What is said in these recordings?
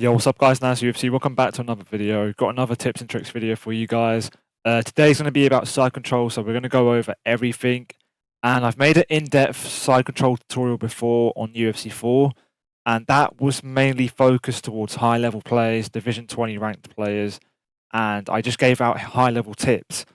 Yo, what's up guys, NazUFC, welcome back to another video. Got another tips and tricks video for you guys. Today's going to be about side control, so we're going to go over everything. And I've made an in-depth side control tutorial before on UFC 4, and that was mainly focused towards high-level players, Division 20 ranked players, and I just gave out high-level tips.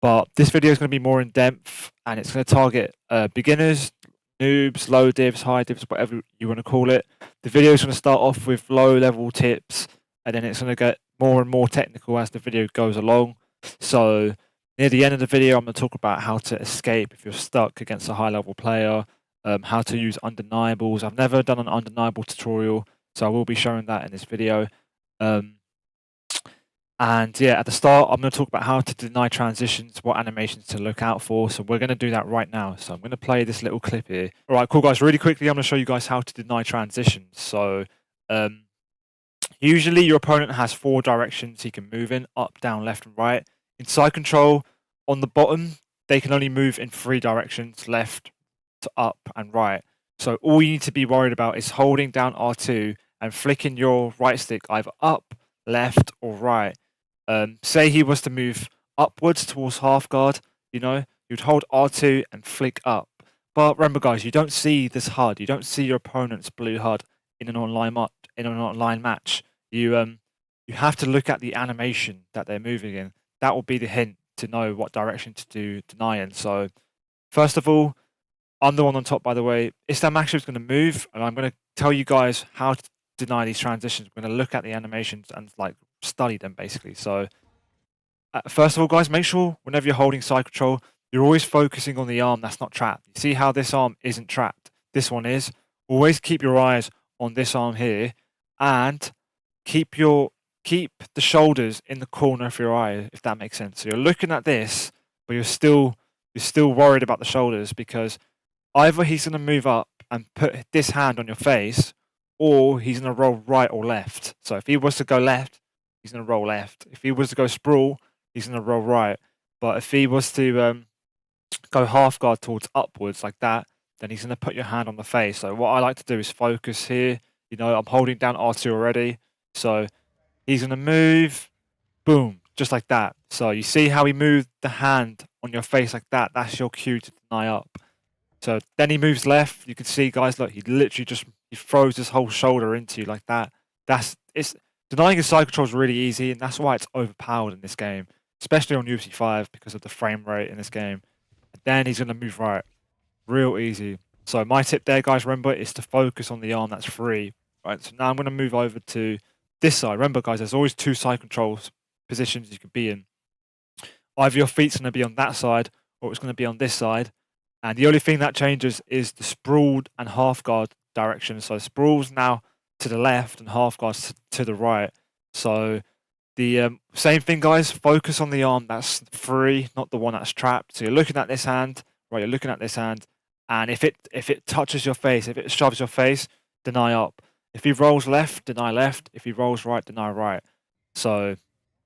But this video is going to be more in-depth, and it's going to target beginners, noobs, low divs, high divs, whatever you want to call it. The video is going to start off with low level tips, and then it's going to get more and more technical as the video goes along. So near the end of the video, I'm going to talk about how to escape if you're stuck against a high level player, how to use undeniables. I've never done an undeniable tutorial, so I will be showing that in this video. And yeah, at the start, I'm going to talk about how to deny transitions, what animations to look out for. So we're going to do that right now. So I'm going to play this little clip here. All right, cool guys. Really quickly, I'm going to show you guys how to deny transitions. So usually your opponent has 4 directions he can move in: up, down, left, and right. In side control, on the bottom, they can only move in 3 directions: left to up and right. So all you need to be worried about is holding down R2 and flicking your right stick either up, left, or right. Say he was to move upwards towards half guard, you'd hold R2 and flick up. But remember, guys, you don't see this HUD. You don't see your opponent's blue HUD in an online match. You have to look at the animation that they're moving in. That will be the hint to know what direction to do denying. So, first of all, I'm the one on top, by the way. Islam Makhachev is going to move, and I'm going to tell you guys how to deny these transitions. We're going to look at the animations and study them basically. So first of all, guys, make sure whenever you're holding side control, you're always focusing on the arm that's not trapped. You see how this arm isn't trapped? This one is. Always keep your eyes on this arm here, and keep the shoulders in the corner of your eye, if that makes sense. So you're looking at this, but you're still worried about the shoulders, because either he's going to move up and put this hand on your face, or he's going to roll right or left. So if he was to go left, he's going to roll left. If he was to go sprawl, he's going to roll right. But if he was to go half guard towards upwards like that, then he's going to put your hand on the face. So what I like to do is focus here. I'm holding down R2 already. So he's going to move, boom, just like that. So you see how he moved the hand on your face like that? That's your cue to deny up. So then he moves left. You can see, guys, look, he literally he throws his whole shoulder into you like that. Denying a side control is really easy, and that's why it's overpowered in this game, especially on UFC 5 because of the frame rate in this game. And then he's going to move right. Real easy. So my tip there, guys, remember, is to focus on the arm that's free. Right, so now I'm going to move over to this side. Remember, guys, there's always 2 side control positions you can be in. Either your feet's going to be on that side, or it's going to be on this side. And the only thing that changes is the sprawled and half guard direction. So sprawl's now to the left and half guard's to the right. So the same thing, guys. Focus on the arm that's free, not the one that's trapped. So you're looking at this hand, right? You're looking at this hand, and if it touches your face, if it shoves your face, deny up. If he rolls left, deny left. If he rolls right, deny right. So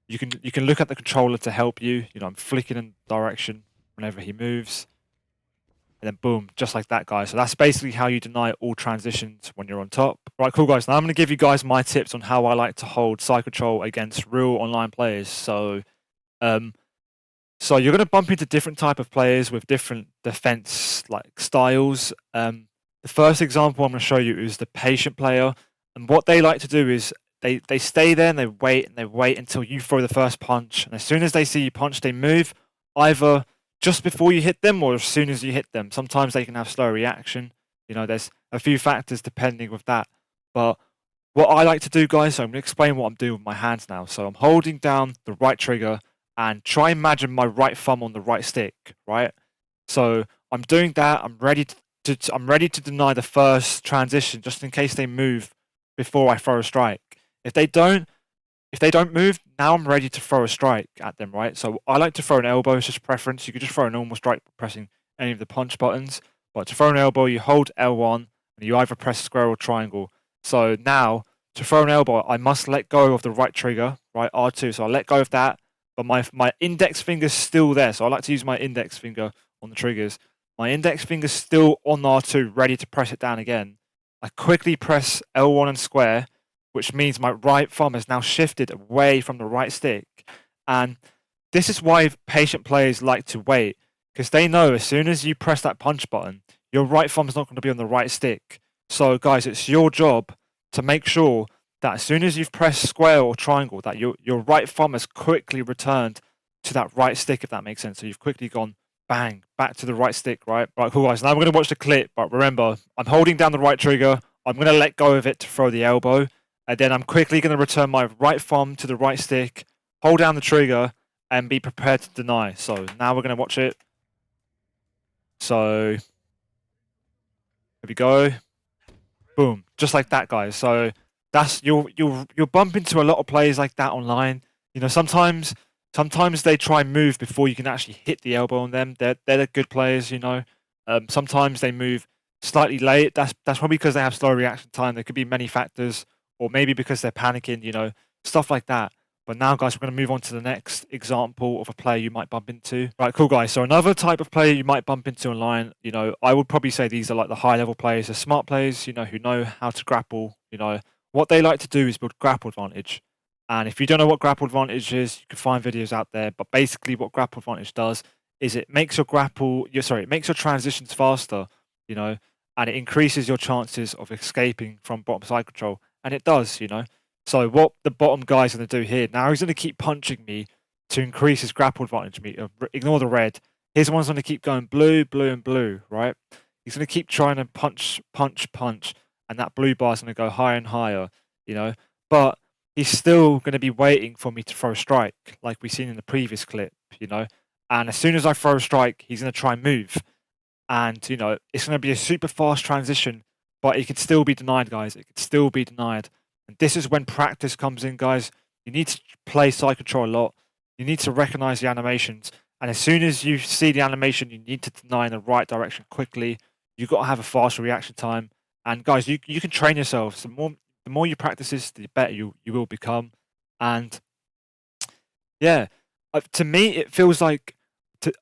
you can look at the controller to help you. I'm flicking in direction whenever he moves. And then boom, just like that, guys. So that's basically how you deny all transitions when you're on top. Right, cool, guys. Now I'm going to give you guys my tips on how I like to hold side control against real online players. So you're going to bump into different type of players with different defense styles. The first example I'm going to show you is the patient player. And what they like to do is they stay there and they wait until you throw the first punch. And as soon as they see you punch, they move either just before you hit them or as soon as you hit them. Sometimes they can have slow reaction. There's a few factors depending with that. But what I like to do, guys, so I'm going to explain what I'm doing with my hands now. So I'm holding down the right trigger and try and imagine my right thumb on the right stick, right? So I'm doing that. I'm ready to deny the first transition just in case they move before I throw a strike. If they don't move, now I'm ready to throw a strike at them, right? So I like to throw an elbow, it's just preference. You could just throw a normal strike pressing any of the punch buttons. But to throw an elbow, you hold L1 and you either press square or triangle. So now, to throw an elbow, I must let go of the right trigger, right, R2. So I let go of that, but my index finger's still there. So I like to use my index finger on the triggers. My index finger's still on R2, ready to press it down again. I quickly press L1 and square. which means my right thumb has now shifted away from the right stick. And this is why patient players like to wait, because they know as soon as you press that punch button, your right thumb's not going to be on the right stick. So guys, it's your job to make sure that as soon as you've pressed square or triangle, that your right thumb has quickly returned to that right stick, if that makes sense. So you've quickly gone bang back to the right stick, right? Right, cool guys. Now we're going to watch the clip, but remember, I'm holding down the right trigger. I'm going to let go of it to throw the elbow, and then I'm quickly going to return my right thumb to the right stick, hold down the trigger, and be prepared to deny. So now we're going to watch it. So here we go. Boom, just like that, guys. So that's you'll bump into a lot of players like that online. You know, sometimes they try and move before you can actually hit the elbow on them. They're the good players, you know. Sometimes they move slightly late. That's probably because they have slow reaction time. There could be many factors, or maybe because they're panicking, you know, stuff like that. But now, guys, we're going to move on to the next example of a player you might bump into. Right, cool, guys. So another type of player you might bump into online, you know, I would probably say these are like the high-level players, the smart players, you know, who know how to grapple. You know, what they like to do is build grapple advantage. And if you don't know what grapple advantage is, you can find videos out there. But basically, what grapple advantage does is it makes your it makes your transitions faster, you know, and it increases your chances of escaping from bottom side control. And it does, you know. So what the bottom guy's going to do here, now he's going to keep punching me to increase his grapple advantage. Ignore the red. His one's going to keep going blue, blue, and blue, right? He's going to keep trying to punch, punch, punch, and that blue bar's going to go higher and higher, you know? But he's still going to be waiting for me to throw a strike, like we've seen in the previous clip, you know? And as soon as I throw a strike, he's going to try and move. And, you know, it's going to be a super fast transition, but it could still be denied, guys. It could still be denied. And this is when practice comes in, guys. You need to play side control a lot. You need to recognize the animations. And as soon as you see the animation, you need to deny in the right direction quickly. You've got to have a fast reaction time. And guys, you can train yourself. The more you practice this, the better you will become. And yeah, to me, it feels like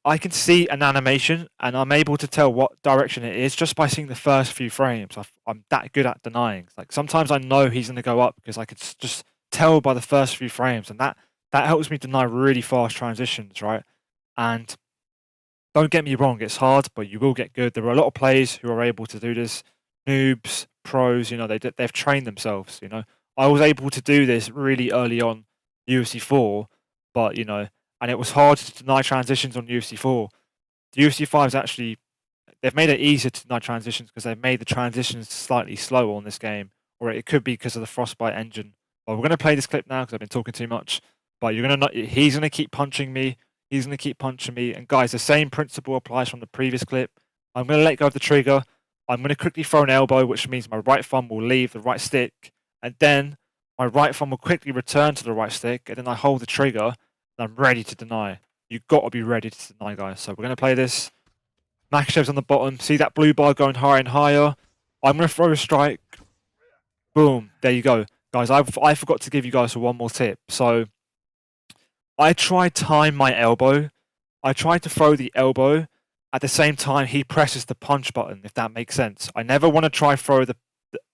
I can see an animation and I'm able to tell what direction it is just by seeing the first few frames. I'm that good at denying. Like sometimes I know he's going to go up because I could just tell by the first few frames, and that helps me deny really fast transitions, right? And don't get me wrong, it's hard, but you will get good. There are a lot of players who are able to do this. Noobs, pros, you know, they've trained themselves. You know, I was able to do this really early on UFC 4, but you know. And it was hard to deny transitions on UFC 4. The UFC 5 is actually, they've made it easier to deny transitions because they've made the transitions slightly slower on this game. Or it could be because of the Frostbite engine. But we're going to play this clip now because I've been talking too much. But he's going to keep punching me. He's going to keep punching me. And guys, the same principle applies from the previous clip. I'm going to let go of the trigger. I'm going to quickly throw an elbow, which means my right thumb will leave the right stick. And then my right thumb will quickly return to the right stick. And then I hold the trigger. I'm ready to deny. You've got to be ready to deny, guys. So we're going to play this. Makashev's on the bottom. See that blue bar going higher and higher? I'm going to throw a strike. Boom. There you go. Guys, I forgot to give you guys one more tip. So I try time my elbow. I try to throw the elbow at the same time he presses the punch button, if that makes sense. I never want to try throw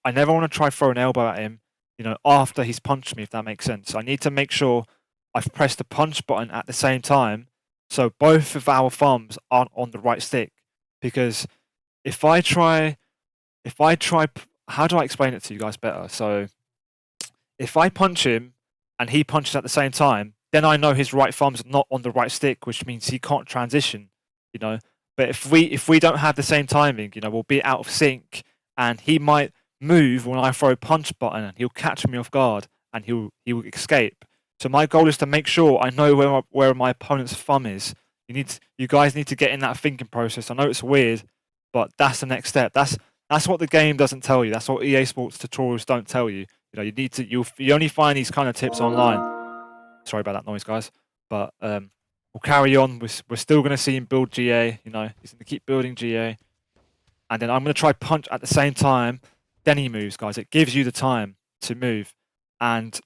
an elbow at him, you know, after he's punched me, if that makes sense. I need to make sure I've pressed the punch button at the same time, so both of our thumbs aren't on the right stick. Because if I try, how do I explain it to you guys better? So if I punch him and he punches at the same time, then I know his right thumb's not on the right stick, which means he can't transition, you know. But if we don't have the same timing, you know, we'll be out of sync, and he might move when I throw a punch button, and he'll catch me off guard, and he will escape. So my goal is to make sure I know where my opponent's thumb is. You guys need to get in that thinking process. I know it's weird, but that's the next step. That's what the game doesn't tell you. That's what EA Sports tutorials don't tell you. You know, you only find these kind of tips online. Sorry about that noise, guys. But we'll carry on. We're still going to see him build GA. You know, he's going to keep building GA, and then I'm going to try punch at the same time. Then he moves, guys. It gives you the time to move, and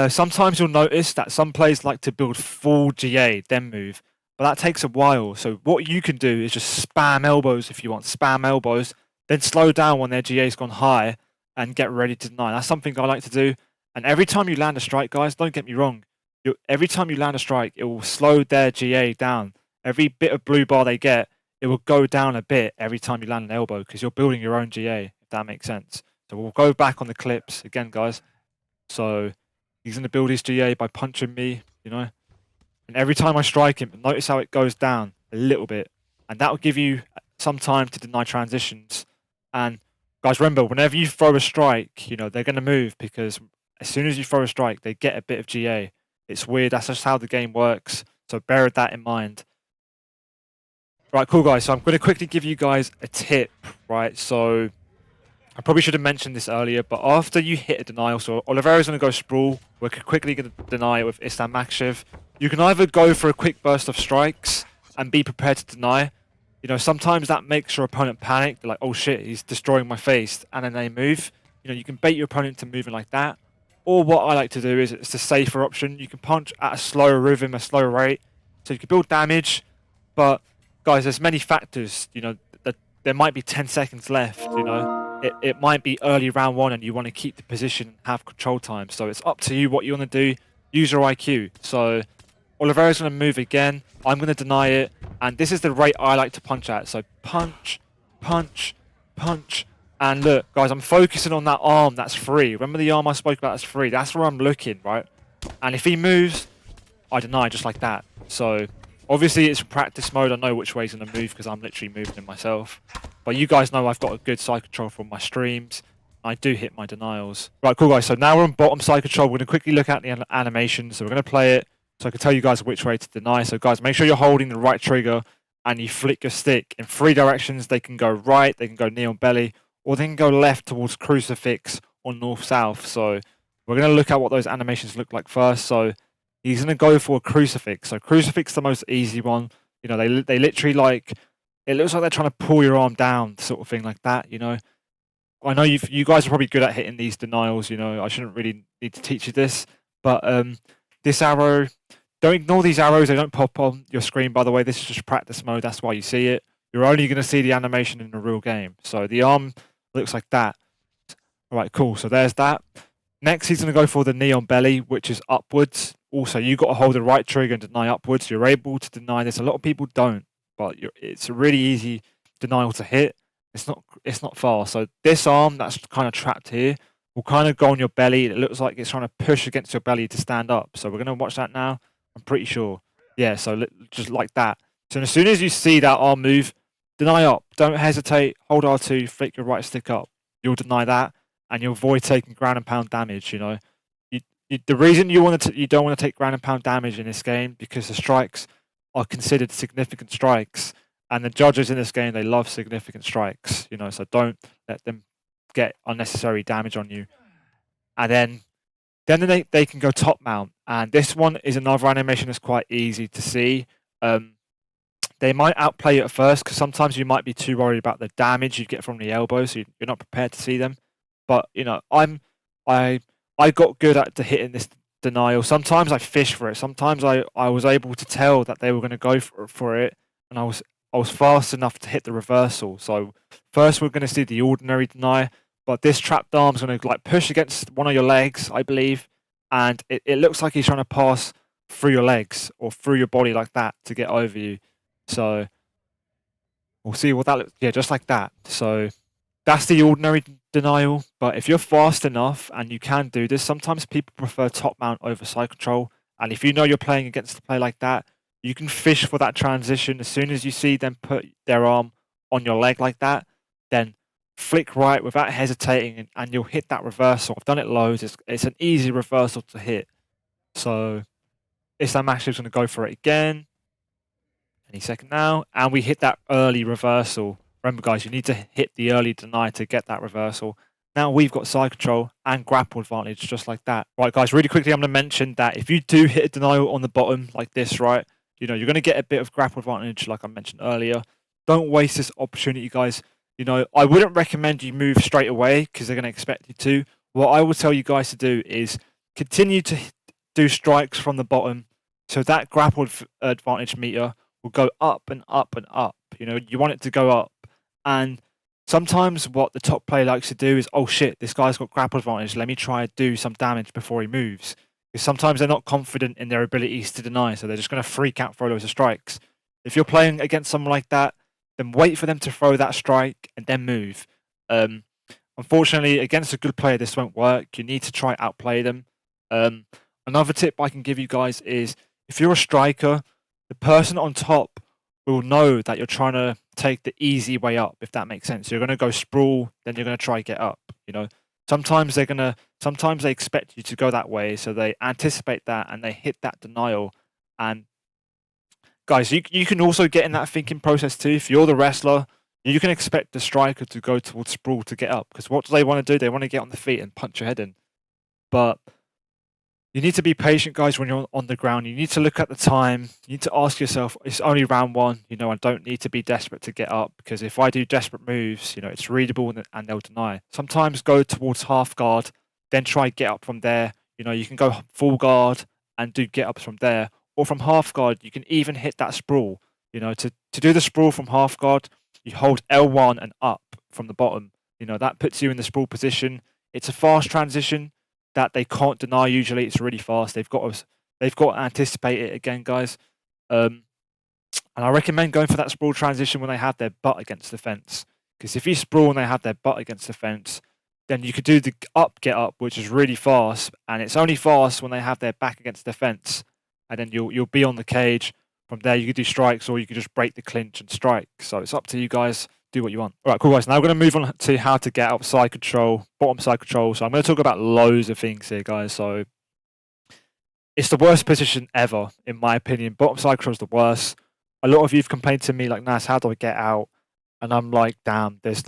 sometimes you'll notice that some players like to build full GA, then move, but that takes a while. So what you can do is just spam elbows if you want, spam elbows, then slow down when their GA's gone high, and get ready to deny. That's something I like to do. And every time you land a strike, guys, don't get me wrong. Every time you land a strike, it will slow their GA down. Every bit of blue bar they get, it will go down a bit every time you land an elbow because you're building your own GA, if that makes sense. So we'll go back on the clips again, guys. So he's going to build his GA by punching me, you know. And every time I strike him, notice how it goes down a little bit. And that will give you some time to deny transitions. And guys, remember, whenever you throw a strike, you know, they're going to move because as soon as you throw a strike, they get a bit of GA. It's weird. That's just how the game works. So bear that in mind. Right, cool, guys. So I'm going to quickly give you guys a tip, right? So I probably should have mentioned this earlier, but after you hit a denial, so Oliveira's going to go sprawl. We're quickly going to deny it with Islam Makhachev. You can either go for a quick burst of strikes and be prepared to deny. You know, sometimes that makes your opponent panic. They're like, oh shit, he's destroying my face, and then they move. You know, you can bait your opponent to moving like that. Or what I like to do is it's the safer option. You can punch at a slower rhythm, a slower rate, so you can build damage. But guys, there's many factors. You know, that there might be 10 seconds left. You know. It might be early round one and you want to keep the position and have control time. So it's up to you what you want to do. Use your IQ. So Oliveira's going to move again. I'm going to deny it. And this is the rate I like to punch at. So punch, punch, punch. And look, guys, I'm focusing on that arm that's free. Remember the arm I spoke about that's free? That's where I'm looking, right? And if he moves, I deny just like that. So obviously it's practice mode. I know which way he's going to move because I'm literally moving him myself. But you guys know I've got a good side control from my streams. I do hit my denials. Right, cool, guys. So now we're on bottom side control. We're going to quickly look at the animation. So we're going to play it so I can tell you guys which way to deny. So, guys, make sure you're holding the right trigger and you flick your stick in 3 directions. They can go right, they can go knee on belly, or they can go left towards crucifix or north-south. So we're going to look at what those animations look like first. So he's going to go for a crucifix. So crucifix is the most easy one. You know, they literally like... It looks like they're trying to pull your arm down, sort of thing like that, you know. I know you guys are probably good at hitting these denials, you know. I shouldn't really need to teach you this. But this arrow, don't ignore these arrows. They don't pop on your screen, by the way. This is just practice mode. That's why you see it. You're only going to see the animation in the real game. So the arm looks like that. All right, cool. So there's that. Next, he's going to go for the knee on belly, which is upwards. Also, you got to hold the right trigger and deny upwards. You're able to deny this. A lot of people don't. But it's a really easy denial to hit. It's not far. So this arm that's kind of trapped here will kind of go on your belly. It looks like it's trying to push against your belly to stand up. So we're going to watch that now. I'm pretty sure. Yeah, so just like that. So as soon as you see that arm move, deny up. Don't hesitate. Hold R2, flick your right stick up. You'll deny that, and you'll avoid taking ground and pound damage. You know, the reason you don't want to take ground and pound damage in this game because the strikes are considered significant strikes, and the judges in this game, they love significant strikes, you know, so don't let them get unnecessary damage on you. And then they can go top mount, and this one is another animation that's quite easy to see. They might outplay it at first because sometimes you might be too worried about the damage you get from the elbow, so you're not prepared to see them. But you know, I got good at hitting this denial. Sometimes I fished for it. Sometimes I was able to tell that they were going to go for it, and I was fast enough to hit the reversal. So first we're going to see the ordinary deny, but this trapped arm's going to like push against one of your legs, I believe, and it looks like he's trying to pass through your legs or through your body like that to get over you. So we'll see what that looks. Yeah, just like that. So that's the ordinary denial, but if you're fast enough and you can do this, sometimes people prefer top mount over side control. And if you know you're playing against a play like that, you can fish for that transition. As soon as you see them put their arm on your leg like that, then flick right without hesitating and you'll hit that reversal. I've done it loads. It's an easy reversal to hit. So Islam Makhachev's going to go for it again. Any second now. And we hit that early reversal. Remember, guys, you need to hit the early deny to get that reversal. Now we've got side control and grapple advantage just like that. Right, guys, really quickly, I'm going to mention that if you do hit a denial on the bottom like this, right, you know, you're going to get a bit of grapple advantage like I mentioned earlier. Don't waste this opportunity, guys. You know, I wouldn't recommend you move straight away because they're going to expect you to. What I would tell you guys to do is continue to do strikes from the bottom so that grapple advantage meter will go up and up and up. You know, you want it to go up. And Sometimes what the top player likes to do is, oh shit, this guy's got grapple advantage. Let me try and do some damage before he moves. Because sometimes they're not confident in their abilities to deny, so they're just going to freak out, throw loads of strikes. If you're playing against someone like that, then wait for them to throw that strike and then move. Unfortunately, against a good player, this won't work. You need to try outplay them. Another tip I can give you guys is if you're a striker, the person on top will know that you're trying to take the easy way up, if that makes sense. You're going to go sprawl, then you're going to try get up. Sometimes they expect you to go that way, so they anticipate that and they hit that denial. And guys, you can also get in that thinking process too. If you're the wrestler, you can expect the striker to go towards sprawl to get up, because what do they want to do? They want to get on the feet and punch your head in. But you need to be patient, guys, when you're on the ground. You need to look at the time. You need to ask yourself, it's only round one. I don't need to be desperate to get up, because if I do desperate moves, it's readable and they'll deny. Sometimes go towards half guard, then try get up from there. You can go full guard and do get ups from there. Or from half guard, you can even hit that sprawl. To do the sprawl from half guard, you hold L1 and up from the bottom. That puts you in the sprawl position. It's a fast transition that they can't deny usually. It's really fast. They've got to anticipate it again, guys. And I recommend going for that sprawl transition when they have their butt against the fence. Because if you sprawl and they have their butt against the fence, then you could do the get up, which is really fast. And it's only fast when they have their back against the fence. And then you'll be on the cage. From there, you could do strikes, or you could just break the clinch and strike. So it's up to you guys. Do what you want. All right, cool, guys. Now we're going to move on to how to get out side control, bottom side control. So I'm going to talk about loads of things here, guys. So it's the worst position ever, in my opinion. Bottom side control is the worst. A lot of you've complained to me like, Naz, how do I get out? And I'm like, damn, there's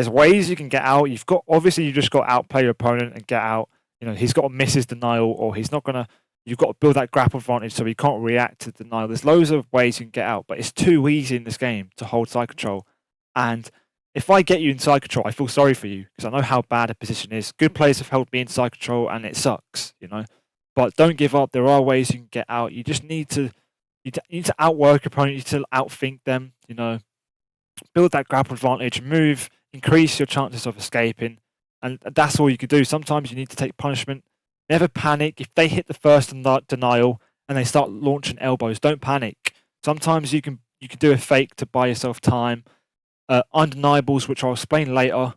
ways you can get out. You just got to outplay your opponent and get out. He's got to miss his denial, or he's not going to. You've got to build that grapple advantage so he can't react to denial. There's loads of ways you can get out, but it's too easy in this game to hold side control. And if I get you in side control, I feel sorry for you, because I know how bad a position is. Good players have held me in side control and it sucks, But don't give up. There are ways you can get out. You just need to outwork your opponent. You need to outthink them, Build that grapple advantage, move, increase your chances of escaping. And that's all you can do. Sometimes you need to take punishment. Never panic. If they hit the first denial and they start launching elbows, don't panic. Sometimes you can do a fake to buy yourself time. Undeniables, which I'll explain later,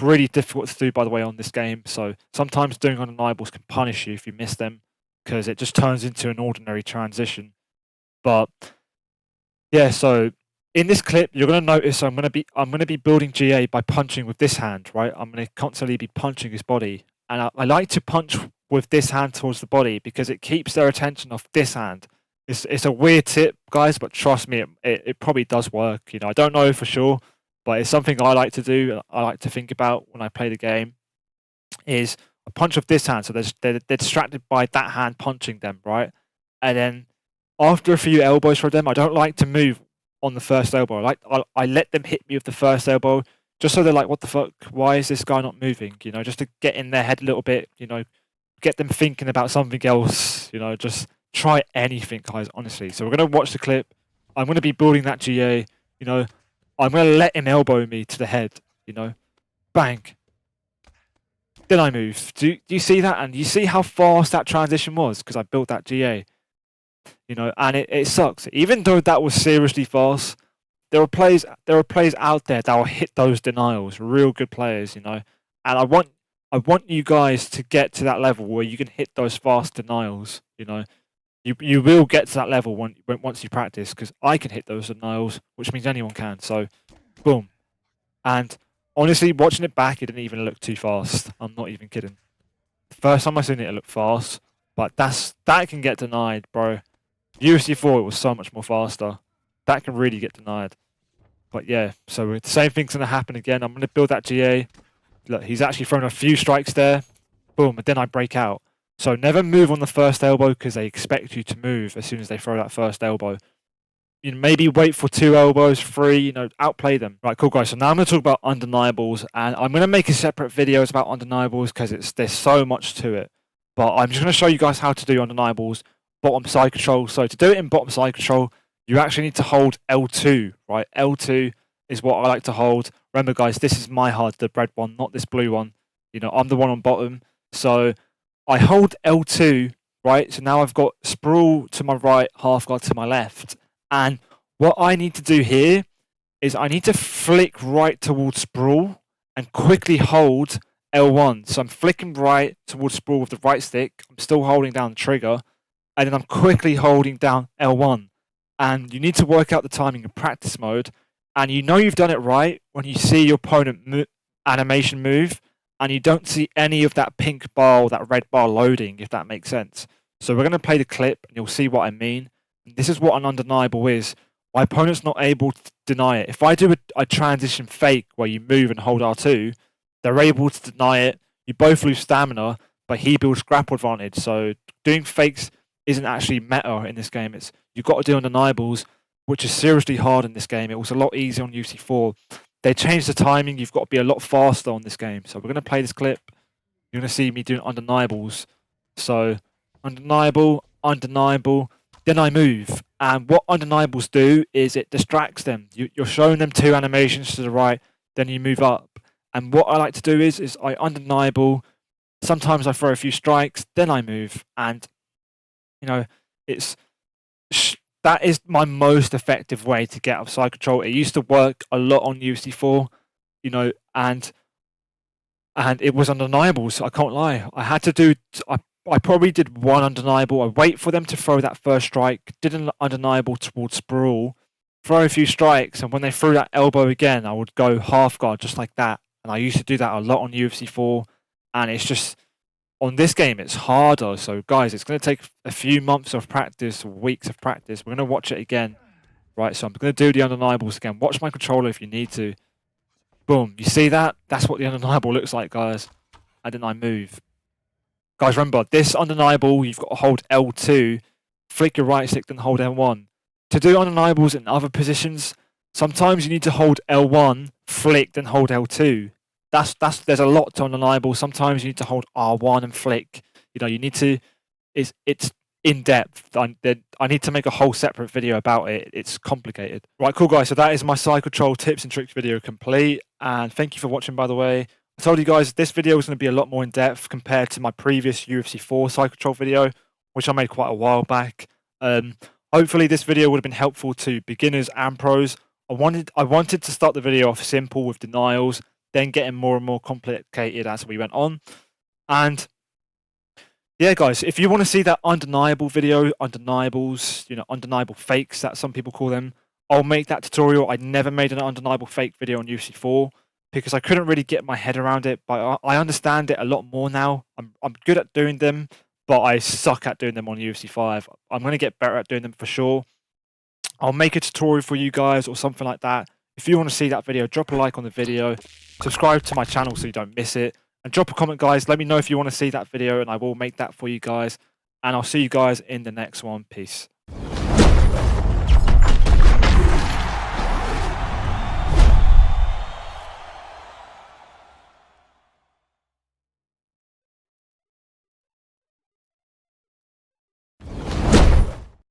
really difficult to do, by the way, on this game. So sometimes doing undeniables can punish you if you miss them, because it just turns into an ordinary transition. But yeah, so in this clip, you're going to notice I'm going to be building GA by punching with this hand, right? I'm going to constantly be punching his body, and I like to punch with this hand towards the body because it keeps their attention off this hand. It's a weird tip, guys, but trust me, it probably does work. I don't know for sure, but it's something I like to do. I like to think about when I play the game. Is a punch with this hand, so they're distracted by that hand punching them, right? And then after a few elbows from them, I don't like to move on the first elbow. I let them hit me with the first elbow, just so they're like, what the fuck? Why is this guy not moving? Just to get in their head a little bit. Get them thinking about something else. Just try anything, guys. Honestly. So we're gonna watch the clip. I'm gonna be building that GA. I'm gonna let him elbow me to the head. Bang. Then I move. Do you see that? And you see how fast that transition was, because I built that GA. And it sucks. Even though that was seriously fast, there are players out there that will hit those denials. Real good players, And I want you guys to get to that level where you can hit those fast denials. You will get to that level once you practice, because I can hit those denials, which means anyone can. So, boom. And honestly, watching it back, it didn't even look too fast. I'm not even kidding. The first time I seen it, it looked fast, but that can get denied, bro. UFC 4, it was so much more faster. That can really get denied. But yeah, so the same thing's going to happen again. I'm going to build that GA. Look, he's actually thrown a few strikes there. Boom, and then I break out. So never move on the first elbow, because they expect you to move as soon as they throw that first elbow. Maybe wait for 2 elbows, 3, outplay them. Right, cool, guys. So now I'm going to talk about undeniables, and I'm going to make a separate videos about undeniables because there's so much to it. But I'm just going to show you guys how to do undeniables, bottom side control. So to do it in bottom side control, you actually need to hold L2, right? L2, is what I like to hold. Remember, guys, this is my HUD, the red one, not this blue one. You know, I'm the one on bottom. So I hold L2, right? So now I've got sprawl to my right, half guard to my left. And what I need to do here is I need to flick right towards sprawl and quickly hold L1. So I'm flicking right towards sprawl with the right stick. I'm still holding down the trigger. And then I'm quickly holding down L1. And you need to work out the timing in practice mode. And you know you've done it right when you see your opponent animation move and you don't see any of that pink bar or that red bar loading, if that makes sense. So we're going to play the clip and you'll see what I mean. And this is what an undeniable is. My opponent's not able to deny it. If I do a transition fake where you move and hold R2, they're able to deny it. You both lose stamina, but he builds grapple advantage. So doing fakes isn't actually meta in this game. It's you've got to do undeniables, which is seriously hard in this game. It was a lot easier on UFC4. They changed the timing. You've got to be a lot faster on this game. So we're going to play this clip. You're going to see me doing undeniables. So undeniable, undeniable. Then I move. And what undeniables do is it distracts them. You're showing them two animations to the right, then you move up. And what I like to do is I undeniable. Sometimes I throw a few strikes, then I move. And, you know, that is my most effective way to get out of side control. It used to work a lot on UFC4, you know, and it was undeniable. So I can't lie. I had to do. I probably did one undeniable. I wait for them to throw that first strike. Did an undeniable towards sprawl, throw a few strikes, and when they threw that elbow again, I would go half guard just like that. And I used to do that a lot on UFC4, and it's just. On this game, it's harder. So, guys, it's going to take a few months of practice, weeks of practice. We're going to watch it again. Right, so I'm going to do the undeniables again. Watch my controller if you need to. Boom. You see that? That's what the undeniable looks like, guys. And then I move. Guys, remember, this undeniable, you've got to hold L2, flick your right stick, then hold L1. To do undeniables in other positions, sometimes you need to hold L1, flick, then hold L2. There's a lot to undeniable. Sometimes you need to hold R1 and flick. You know, you need to. It's in depth. I need to make a whole separate video about it. It's complicated. Right, cool guys. So that is my side control tips and tricks video complete. And thank you for watching. By the way, I told you guys this video is going to be a lot more in depth compared to my previous UFC4 side control video, which I made quite a while back. Hopefully this video would have been helpful to beginners and pros. I wanted to start the video off simple with denials, then getting more and more complicated as we went on. And yeah, guys, if you want to see that undeniable video, undeniables, you know, undeniable fakes that some people call them, I'll make that tutorial. I never made an undeniable fake video on UFC4 because I couldn't really get my head around it, but I understand it a lot more now. I'm good at doing them, but I suck at doing them on UFC5. I'm going to get better at doing them for sure. I'll make a tutorial for you guys or something like that. If you want to see that video, drop a like on the video, subscribe to my channel so you don't miss it, and drop a comment, guys. Let me know if you want to see that video, and I will make that for you guys. And I'll see you guys in the next one. Peace.